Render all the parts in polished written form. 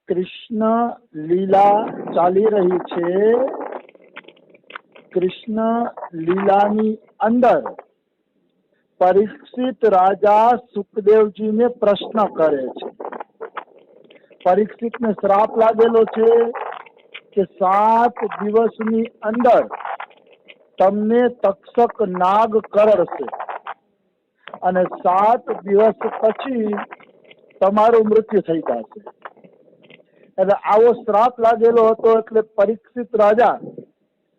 કૃષ્ણ લીલા ચાલી રહી છે. કૃષ્ણ લીલાની અંદર પરીક્ષિત રાજા સુખદેવજીને પ્રશ્ન કરે છે. પરીક્ષિતને શ્રાપ લાગેલો છે કે 7 દિવસની અંદર તમને તક્ષક નાગ કરડશે અને 7 દિવસ પછી તમારું મૃત્યુ થઈ જશે. એટલે આવો શ્રાપ લાગેલો હતો. એટલે પરીક્ષિત રાજા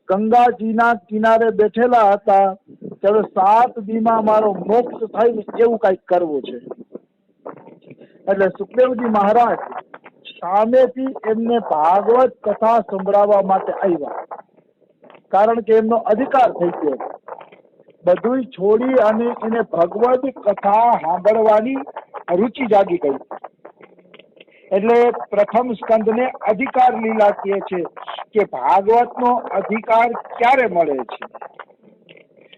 ગંગાજીના કિનારે બેઠેલા હતા કે હવે 7 દીમાં મારો મોક્ષ થાય એવું કઈક કરવું છે. એટલે સુખદેવજી મહારાજ સામેથી એમને ભાગવત કથા સંભળાવવા માટે આવ્યા. કારણ કે એમનો અધિકાર થઈ ગયો. બધું છોડી અને એને ભગવત કથા સાંભળવાની રુચિ જાગી ગઈ. એટલે પ્રથમ સ્કંદને અધિકાર લીલા કહે છે કે ભાગવતનો અધિકાર ક્યારે મળે છે?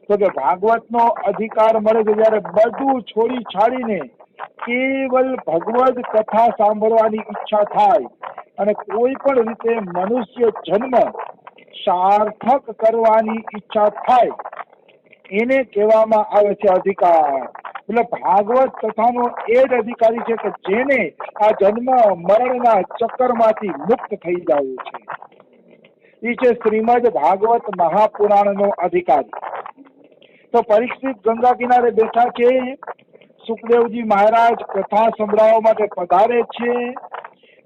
તો કે ભાગવતનો અધિકાર મળે છે જયારે બધું છોડી છાડીને કેવલ ભગવદ કથા સાંભળવાની ઈચ્છા થાય અને કોઈ પણ રીતે મનુષ્ય જન્મ સાર્થક કરવાની ઈચ્છા થાય, એને કહેવામાં આવે છે અધિકાર. એટલે ભાગવત કથાનો એ જ અધિકારી છે કે જેને આ જન્મ મરણના ચક્કરમાંથી મુક્ત થઈ જવું છે. એ છે શ્રીમદ ભાગવત મહાપુરાણનો અધિકારી. તો પરીક્ષિત ગંગા કિનારે બેઠા છે. સુખદેવજી મહારાજ કથા સંભળાવવા માટે પધારે છે.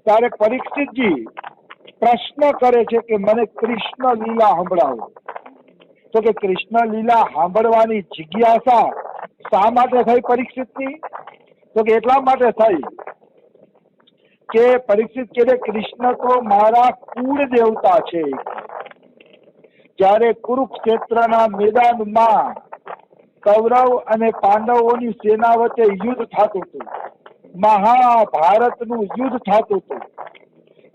ત્યારે પરીક્ષિતજી પ્રશ્ન કરે છે કે મને કૃષ્ણ લીલા સંભળાવો. તો કે કૃષ્ણ લીલા સાંભળવાની જિજ્ઞાસા શા માટે થઈ પરીક્ષિતની? તો કે એટલા માટે થઈ કે પરીક્ષિત કહે કૃષ્ણ તો મારા કુળ દેવતા છે. જ્યારે કુરુક્ષેત્રના મેદાનમાં કૌરવ અને પાંડવોની સેના વચ્ચે યુદ્ધ થતું હતું, મહાભારતનું યુદ્ધ થતું હતું,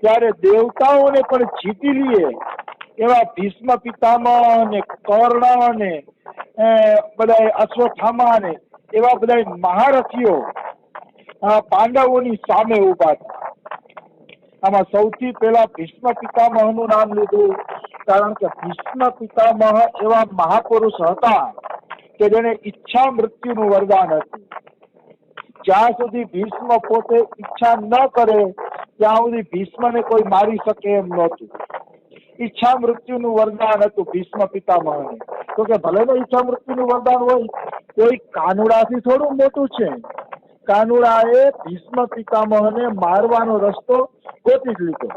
ત્યારે દેવતાઓને પણ જીતી લઈએ એવા ભીષ્મ પિતામહ ને કર્ણ ને બધા અશ્વત્થામા ને એવા બધા મહારથીઓ પાંડવોની સામે ઉભા હતા. આમાં સૌથી પહેલા ભીષ્મ પિતામહનું નામ લીધું. કારણ કે ભીષ્મ પિતામહ એવા મહાપુરુષ હતા કે જેને ઈચ્છા મૃત્યુનું વરદાન હતું. જ્યાં સુધી ભીષ્મ પોતે ઈચ્છા ન કરે ત્યાં સુધી ભીષ્મને કોઈ મારી શકે એમ નહોતું. ઈચ્છા મૃત્યુનું વરદાન હતું ભીષ્મ પિતામહને. તો કે ભલે ને ઈચ્છા મૃત્યુનું વરદાન હોય, કોઈ કાનુડાથી થોડું મોટું છે. કાનુડાએ ભીષ્મ પિતામહને મારવાનો રસ્તો ગોતી જ લીધો.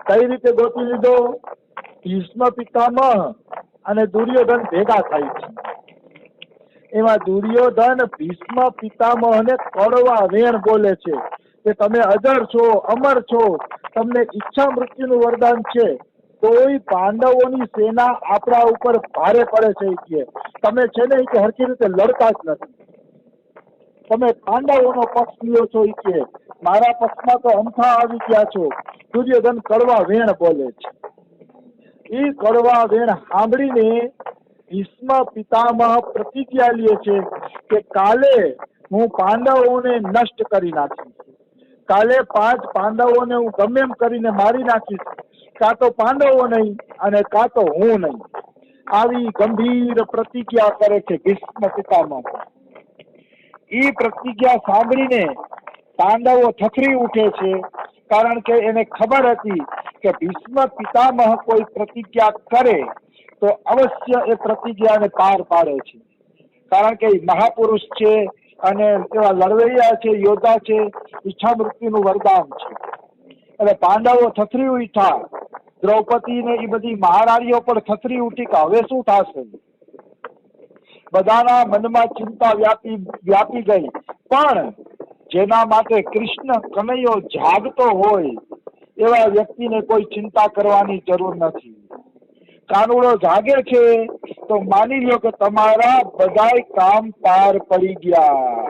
કઈ રીતે ગોતી લીધો? ભીષ્મ પિતામહ અને દુર્યોધન ભેગા થાય છે. એમાં દુર્યોધન ભીષ્મ પિતામહને કડવા વેણ બોલે છે કે તમે અજર છો, અમર છો, તમને ઈચ્છા મૃત્યુનું વરદાન છે, કોઈ પાંડવોની સેના આપણા ઉપર ભારે પડે છે કે તમે છે ને કે હરખી રીતે લડતા જ નથી. તમે પાંડવોનો પક્ષ લ્યો છો કે મારા પક્ષમાં તો અમથા આવી ગયા છો. દુર્યોધન કડવા વેણ બોલે છે. એ કડવા વેણ સાંભળીને ભીષ્મ પિતામહ પ્રતિજ્ઞા લે છે કે કાલે હું પાંડવોને નષ્ટ કરી નાખીશ. કાલે 5 પાંડવોને હું ગમે એમ કરીને મારી નાખીશ. કાં તો પાંડવો નહીં અને કાં તો હું નહીં. આવી ગંભીર પ્રતિજ્ઞા કરે છે ભીષ્મ પિતામહ. એ પ્રતિજ્ઞા સાંભળીને પાંડવો થથરી ઉઠે છે. કારણ કે એને ખબર હતી કે ભીષ્મ પિતામહ કોઈ પ્રતિજ્ઞા કરે તો અવશ્ય એ પ્રતિજ્ઞાને પાર પાડે છે. કારણ કે મહાપુરુષ છે અને એવા લડવૈયા છે, યોદ્ધા છે, ઈચ્છા મૃત્યુનું વરદાન છે. એટલે પાંડવો થથરી ઉઠ્યા. દ્રૌપદી ને એ બધી મહારાણીઓ પણ થથરી ઉઠી કે હવે શું થશે. બધાના મનમાં ચિંતા વ્યાપી ગઈ. પણ જેના માટે કૃષ્ણ કનૈયો જાગતો હોય એવા વ્યક્તિને કોઈ ચિંતા કરવાની જરૂર નથી. કાનુડો જાગે છે તો માની લો કે તમારા બધાય કામ પાર પડી ગયા.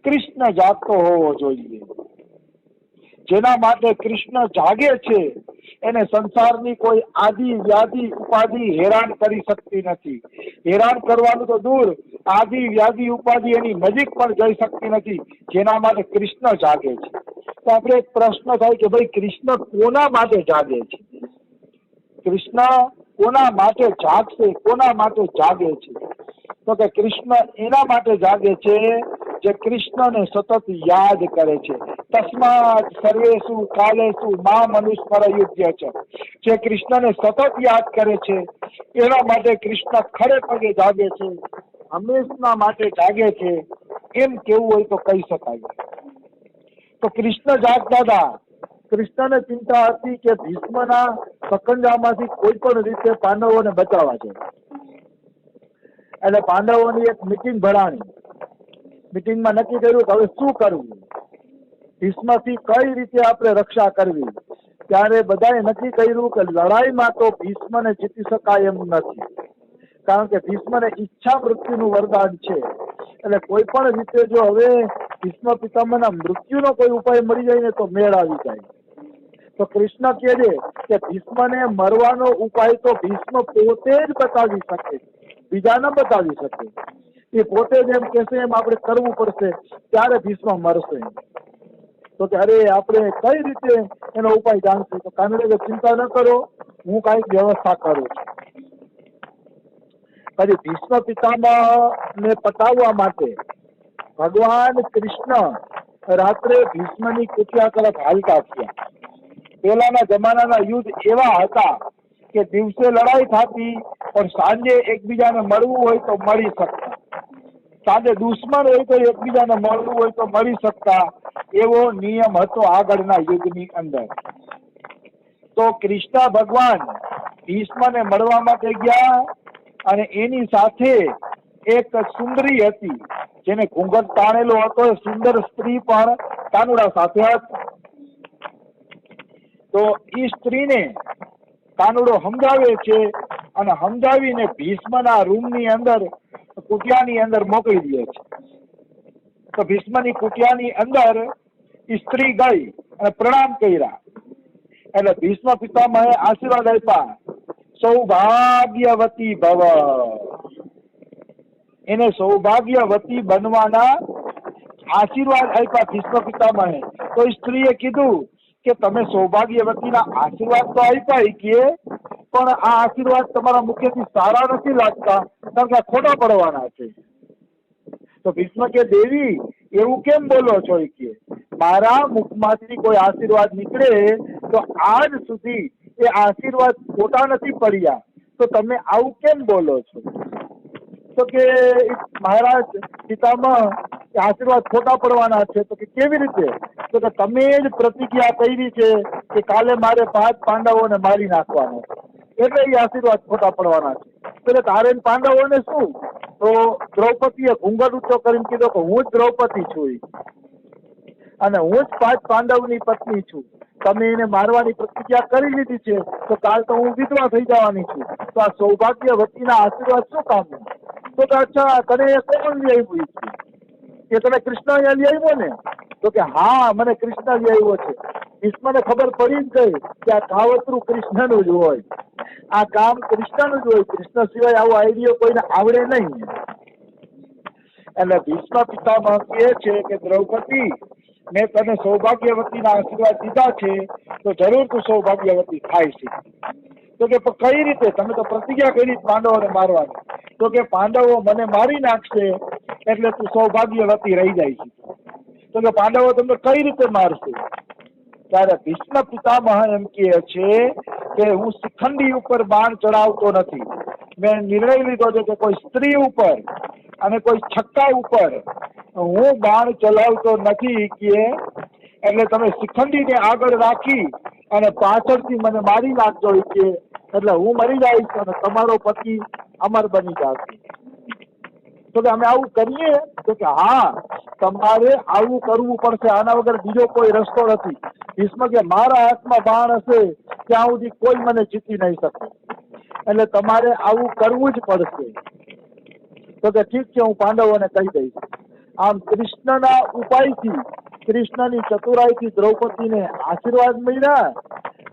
કૃષ્ણ જાગતો હોવો જોઈએ. જેના માટે કૃષ્ણ જાગે છે એને સંસારની કોઈ આદિ વ્યાધિ ઉપાધિ હેરાન કરી શકતી નથી. હેરાન કરવાનું તો દૂર, આદિ વ્યાધિ ઉપાધિ એની નજીક પણ જઈ શકતી નથી. જેના માટે કૃષ્ણ જાગે છે. તો આપણે એક પ્રશ્ન થાય કે ભાઈ કૃષ્ણ કોના માટે જાગે છે? કૃષ્ણ કોના માટે જાગશે, કોના માટે જાગે છે? તો કે કૃષ્ણ એના માટે જાગે છે જે કૃષ્ણને સતત યાદ કરે છે. તસ્માત સર્વેષુ કાલેષુ મામ અનુસ્મરયુધ્ય છે. જે કૃષ્ણને સતત યાદ કરે છે એના માટે કૃષ્ણ ખડે પગે જાગે છે, હંમેશના માટે જાગે છે, એમ કેવું હોય તો કહી શકાય. તો કૃષ્ણ જાગતા હતા. કૃષ્ણને ચિંતા હતી કે ભીષ્મના સકંજામાંથી કોઈ પણ રીતે પાંડવોને બચાવવા છે. એટલે પાંડવોની એક મિટિંગ ભરાણી. મિટિંગમાં નક્કી કર્યું કે હવે શું કરવું, ભીષ્મથી કઈ રીતે આપણે રક્ષા કરવી. ત્યારે બધાએ નક્કી કર્યું કે લડાઈમાં તો ભીષ્મને જીતી શકાય એમ નથી, કારણ કે ભીષ્મને ઈચ્છા મૃત્યુનું વરદાન છે. એટલે કોઈ પણ રીતે જો હવે ભીષ્મ પિતામહના મૃત્યુનો કોઈ ઉપાય મળી જાય ને તો મેળ આવી જાય. તો કૃષ્ણ કહે છે કે ભીષ્મને મરવાનો ઉપાય તો ભીષ્મ પોતે જ બતાવી શકે, બીજા ન બતાવી શકે. એ પોતે જ એમ કહેશે એમ આપણે કરવું પડશે, ત્યારે ભીષ્મ મરશે. તો કે અરે આપણે કઈ રીતે એનો ઉપાય જાણશું? તો કાનડે ચિંતા ન કરો, હું કઈક વ્યવસ્થા કરું છું. પછી ભીષ્મ પિતામહને પટાવવા માટે ભગવાન કૃષ્ણ રાત્રે ભીષ્મની કુટિયા તરફ હાલતા થયા. પહેલાના જમાનાના યુદ્ધ એવા હતા કે દિવસે લડાઈ થતી પણ સાંજે એકબીજાને મળવું હોય તો મળી શકતા, સાંજે દુશ્મન હોય તો એકબીજાને મળવું હોય તો મળી શકતા, એવો નિયમ હતો આગળના યુદ્ધની અંદર. તો કૃષ્ણ ભગવાન ભીષ્મને મળવા માટે ગયા અને એની સાથે એક સુંદરી હતી જેને ઘૂંઘટ તાણેલો હતો. એ સુંદર સ્ત્રી પણ કાનુડા સાથે હતી. તો એ સ્ત્રીને કાનુડો સમજાવે છે અને સમજાવીને ભીષ્મના રૂમની અંદર, કુટિયાની અંદર મોકલી દે છે. તો ભીષ્મની કુટિયાની અંદર સ્ત્રી ગઈ અને પ્રણામ કર્યા. એટલે ભીષ્મ પિતામહે આશીર્વાદ આપ્યા, સૌભાગ્યવતી ભવ. એને સૌભાગ્યવતી બનવાના આશીર્વાદ આપ્યા ભીષ્મ પિતામહે. તો સ્ત્રીએ કીધું કે તમે સૌભાગ્યવતીના આશીર્વાદ તો આપ્યા કે, પણ આ આશીર્વાદ તમારા મુખેથી સારા નથી લાગતા, કારણ કે ખોટા પડવાના છે. તો ભીષ્મ કે દેવી એવું કેમ બોલો છો? કે મારા મુખમાંથી કોઈ આશીર્વાદ નીકળે તો આજ સુધી એ આશીર્વાદ ખોટા નથી પડ્યા, તો તમે આવું કેમ બોલો છો? તો કે મહારાજ પિતામહ આશીર્વાદ ખોટા પડવાના છે. તો કે કેવી રીતે? તો કે તમે જ પ્રતિજ્ઞા કરી છે કે કાલે મારે 5 પાંડવોને મારી નાખવાનો, એટલે એ આશીર્વાદ ખોટા પડવાના છે. એટલે તારે પાંડવોને શું? તો દ્રૌપદીએ ઘૂંઘટ ઊંચો કરીને કીધો કે હું જ દ્રૌપદી છું અને હું જ 5 પાંડવની પત્ની છું. તમે એને મારવાની પ્રતિજ્ઞા કરી લીધી છે, તો કાલ તો હું વિધવા થઈ જવાની છું. તો આ સૌભાગ્યવતીના આશીર્વાદ શું કામ? તો કે અચ્છા, તને કોણ લઈ આવ્યું છે? કે તને કૃષ્ણ અહીંયા લઈ આવ્યો ને? તો કે હા, મને કૃષ્ણ લઈ આવ્યો છે. ભીષ્મને ખબર પડી જ ગઈ કે આ કાવતરું કૃષ્ણનું જ હોય, આ કામ કૃષ્ણનું જ હોય. કૃષ્ણ સિવાય આવો આઈડિયો કોઈને આવડે નહીં. એટલે ભીષ્મ પિતામહ કહે છે કે દ્રૌપદી, મેં તને સૌભાગ્યવતીના આશીર્વાદ દીધા છે, તો જરૂર તું સૌભાગ્યવતી થાય છે. તો કે કઈ રીતે? તમે તો પ્રતિજ્ઞા કરી પાંડવોને મારવાની. તો કે પાંડવો મને મારી નાખશે એટલે તું સૌભાગ્યવતી રહી જાય છે. તો કે પાંડવો તમને કઈ રીતે મારશે? ત્યારે ભીષ્મ પિતામહ એમ કહે છે કે હું શિખંડી ઉપર બાણ ચડાવતો નથી. મેં નિર્ણય લીધો છે કે કોઈ સ્ત્રી ઉપર અને કોઈ છક્કા ઉપર હું બાણ ચલાવતો નથી. કે એટલે તમે શિખંડીને આગળ રાખી અને પાછળથી મને મારી નાખજો કે, એટલે હું મરી જઈશ અને તમારો પતિ અમર બની જશે. તો કે અમે આવું કરીએ? તો કે હા, તમારે આવું કરવું પડશે, આના વગર બીજો કોઈ રસ્તો નથી. ભીષ્મ કે મારા હાથમાં બાણ હશે ત્યાં સુધી કોઈ મને જીતી નહીં શકે, એટલે તમારે આવું કરવું જ પડશે. તો કે ઠીક છે, હું પાંડવોને કહી દઈશ. આમ કૃષ્ણના ઉપાયથી, કૃષ્ણની ચતુરાઈથી દ્રૌપદીને આશીર્વાદ મળ્યા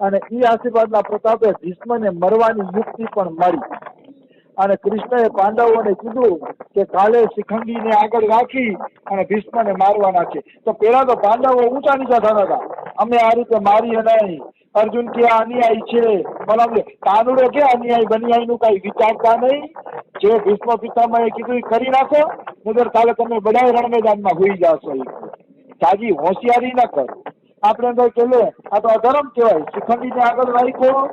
અને એ આશીર્વાદના પ્રતાપે ભીષ્મને મરવાની યુક્તિ પણ મળી. અને કૃષ્ણએ પાંડવોને કીધું કે કાલે શિખંડીને આગળ રાખી અને ભીષ્મને મારવાના છે. તો પેલા તો પાંડવો ઊંચા નીચા થતા હતા અમે આ રીતે મારીએ નહીં. અર્જુન કે અન્યાય છે, બરાબર. કાનુડો કે અન્યાય બન્યાય નું કઈ વિચારતા નહીં. જે ભીષ્મ પિતામહે કીધું એ કરી નાખો, નગર કાલે તમે બધા રણ મેદાનમાં હોઈ જાશો. જાજી હોશિયારી ન કરો. આપણે કઈ કે લે આ તો અધર્મ કહેવાય, શિખંડીને આગળ રાખ્યો,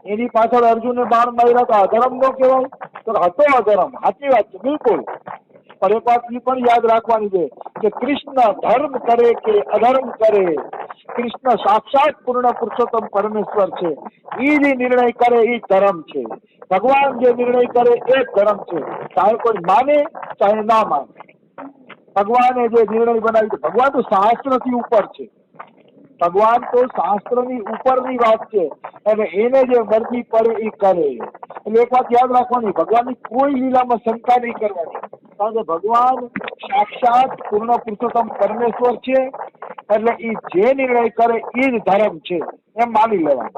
એની પાછળ અર્જુને બાણ માર્યા તો અધર્મ નો કહેવાય? તો હતો અધર્મ, સાચી વાત છે બિલકુલ. પણ એક વાત એ પણ યાદ રાખવાની છે કે કૃષ્ણ ધર્મ કરે કે અધર્મ કરે, કૃષ્ણ સાક્ષાત પૂર્ણ પુરુષોત્તમ પરમેશ્વર છે. એ જે નિર્ણય કરે એ ધર્મ છે. ભગવાન જે નિર્ણય કરે એ ધર્મ છે, ચાહે કોઈ માને ચાહે ના માને. ભગવાને જે નિર્ણય બનાવી છે, ભગવાન તો શાસ્ત્રથી ઉપર છે. ભગવાન તો શાસ્ત્રની ઉપરની વાત છે, અને એને જે મરજી પડે એ કરે. એટલે એક વાત યાદ રાખવાની, ભગવાનની કોઈ લીલામાં શંકા નહીં કરવાની, કારણ કે ભગવાન સાક્ષાત પૂર્ણ પુરુષોત્તમ પરમેશ્વર છે. એટલે એ જે નિર્ણય કરે એ જ ધર્મ છે એમ માની લેવાનું.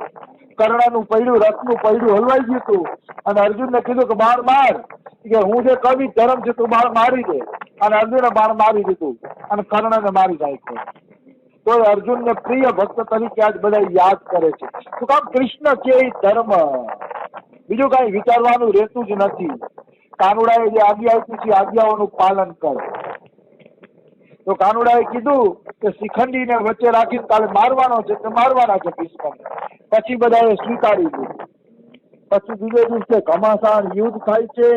કર્ણનું પૈડું, રથનું પૈડું હલવાઈ ગયું હતું, અને અર્જુનને કીધું કે બાણ માર, કે હું જે કવિ ધર્મ છે તું બાણ મારી દે. અને અર્જુને બાણ મારી દીધું અને કર્ણને મારી નાખ્યો. તો અર્જુનને પ્રિય ભક્ત તરીકે આજ બધા યાદ કરે છે. શું કામ? કૃષ્ણ છે એ ધર્મ, બીજું કઈ વિચારવાનું રહેતું જ નથી. કાનુડાએ જે આજ્ઞા આપી છે આજ્ઞાઓનું પાલન કરે. તો કાનુડાએ કીધું કે શિખંડીને વચ્ચે રાખીને કાલે મારવાનો છે તો મારવાના છે ભીષ્મને. પછી બધાએ સ્વીકારી દીધું. પછી બીજે દિવસે ઘમાસાણ યુદ્ધ થાય છે.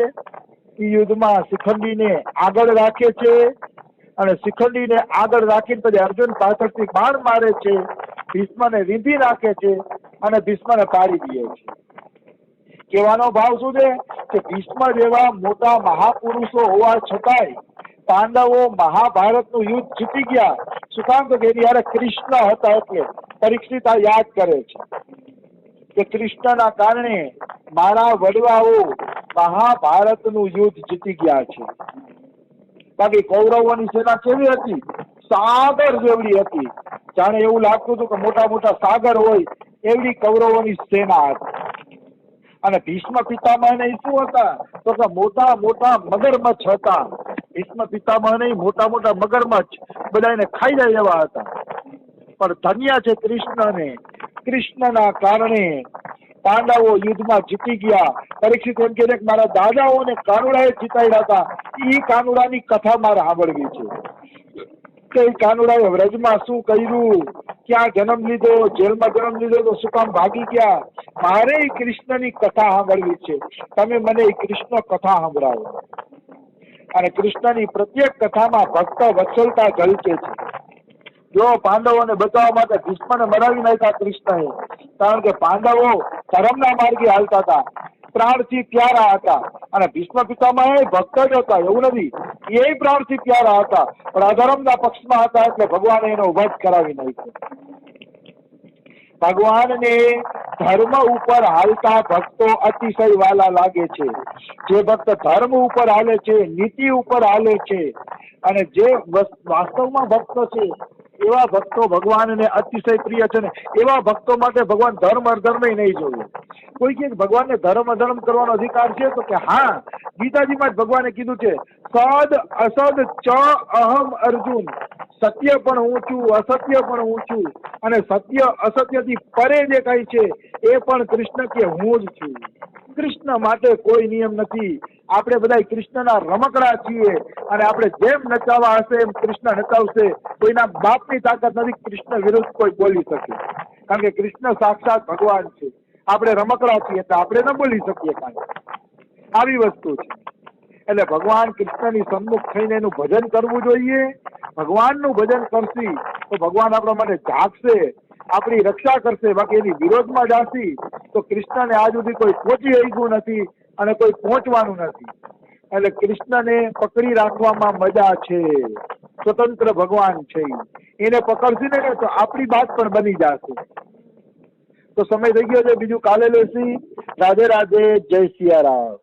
એ યુદ્ધમાં શિખંડીને આગળ રાખે છે, અને શિખંડીને આગળ રાખીને પછી અર્જુન પાછળથી બાણ મારે છે, ભીષ્મને વીંધી નાખે છે અને ભીષ્મને પાડી દે છે. કહેવાનો ભાવ શું છે કે ભીષ્મ જેવા મોટા મહાપુરુષો હોવા છતાંય પાંડવો મહાભારતનું યુદ્ધ જીતી ગયા. શું કામ? તો એની યારે કૃષ્ણ હતા. એટલે પરીક્ષિત આ યાદ કરે છે કે કૃષ્ણના કારણે મારા વડવાઓ મહાભારતનું યુદ્ધ જીતી ગયા છે. બાકી કૌરવોની સેના કેવી હતી? સાગર જેવડી હતી. જાણે એવું લાગતું હતું કે મોટા મોટા સાગર હોય એવડી કૌરવોની સેના હતી. અને ભીષ્મ પિતામહ શું હતા? તો કે મોટા મોટા મગરમચ્છ હતા. ભીષ્મ પિતામહ મોટા મોટા મગરમચ્છ બધાને ખાઈ જાય એવા હતા. પણ ધન્ય છે કૃષ્ણને, કૃષ્ણના કારણે પાંડવો યુદ્ધમાં જીતી ગયા. પરીક્ષિત એમ કહે કે મારા દાદાઓને કાનુડાએ જીતાડ્યા હતા. એ કાનુડાની કથા મારે સાંભળવી છે કે કાનુડાએ વ્રજમાં શું કર્યું, ક્યાં જન્મ લીધો, જેલમાં જન્મ લીધો તો શું કામ ભાગી ગયા. મારે કૃષ્ણની કથા સાંભળવી છે. તમે મને કૃષ્ણ કથા સાંભળાવો. અને કૃષ્ણની પ્રત્યેક કથામાં ભક્ત વત્સલતા ઝલકે છે. જો પાંડવોને બચાવવા માટે ભીષ્મને મરાવી નાખ્યા કૃષ્ણએ, કારણ કે પાંડવો ધર્મના માર્ગે હાલતા હતા, પ્રાણથી પ્યારા હતા. અને ભીષ્મ પિતામહ ભક્ત જ હતા એવું નથી, એ પ્રાણથી પ્યારા હતા, પણ અધર્મના પક્ષમાં હતા. એટલે ભગવાને એનો વધ કરાવી નાખ્યો. ભગવાનને ધર્મ ઉપર હાલતા ભક્તો અતિશય વાલા લાગે છે. જે ભક્ત ધર્મ ઉપર હાલે છે, નીતિ ઉપર હાલે છે, અને જે વાસ્તવમાં ભક્ત છે એવા ભક્તો ભગવાનને અતિશય પ્રિય છે. ને એવા ભક્તો માટે ભગવાન ધર્મ અધર્મ નહીં જોયું. કોઈ કે ભગવાનને ધર્મ અધર્મ કરવાનો અધિકાર છે? તો કે હા, ગીતાજીમાં જ ભગવાને કીધું છે, સદ અસદ ચ અહમ અર્જુન. સત્ય પણ હું છું, અસત્ય પણ હું છું, અને સત્ય અસત્યથી પરે જે કઈ છે એ પણ કૃષ્ણ કે હું જ છું. કૃષ્ણ માટે કોઈ નિયમ નથી. આપણે બધા કૃષ્ણના રમકડા છીએ, અને આપણે જેમ નચાવવા હશે એમ કૃષ્ણ નચાવશે. કોઈના બાપની તાકાત નથી કૃષ્ણ વિરુદ્ધ કોઈ બોલી શકે, કારણ કે કૃષ્ણ સાક્ષાત ભગવાન છે. આપણે રમકડા છીએ તો આપણે ન બોલી શકીએ કાંઈ. આવી વસ્તુ છે. એટલે ભગવાન કૃષ્ણની સન્મુખ થઈને એનું ભજન કરવું જોઈએ. ભગવાનનું ભજન કરશી તો ભગવાન આપણા માટે જાગશે, આપણી રક્ષા કરશે. બાકી એની વિરોધમાં જાશી તો કૃષ્ણને આજ સુધી કોઈ પહોંચી શક્યું નથી અને કોઈ પહોંચવાનું નથી. એટલે કૃષ્ણને પકડી રાખવામાં મજા છે. સ્વતંત્ર ભગવાન છે, એને પકડશી ને તો આપણી વાત પણ બની જશે. તો સમય થઈ ગયો છે, બીજું કાલે લેશી. રાધે રાધે, જય સિયારામ.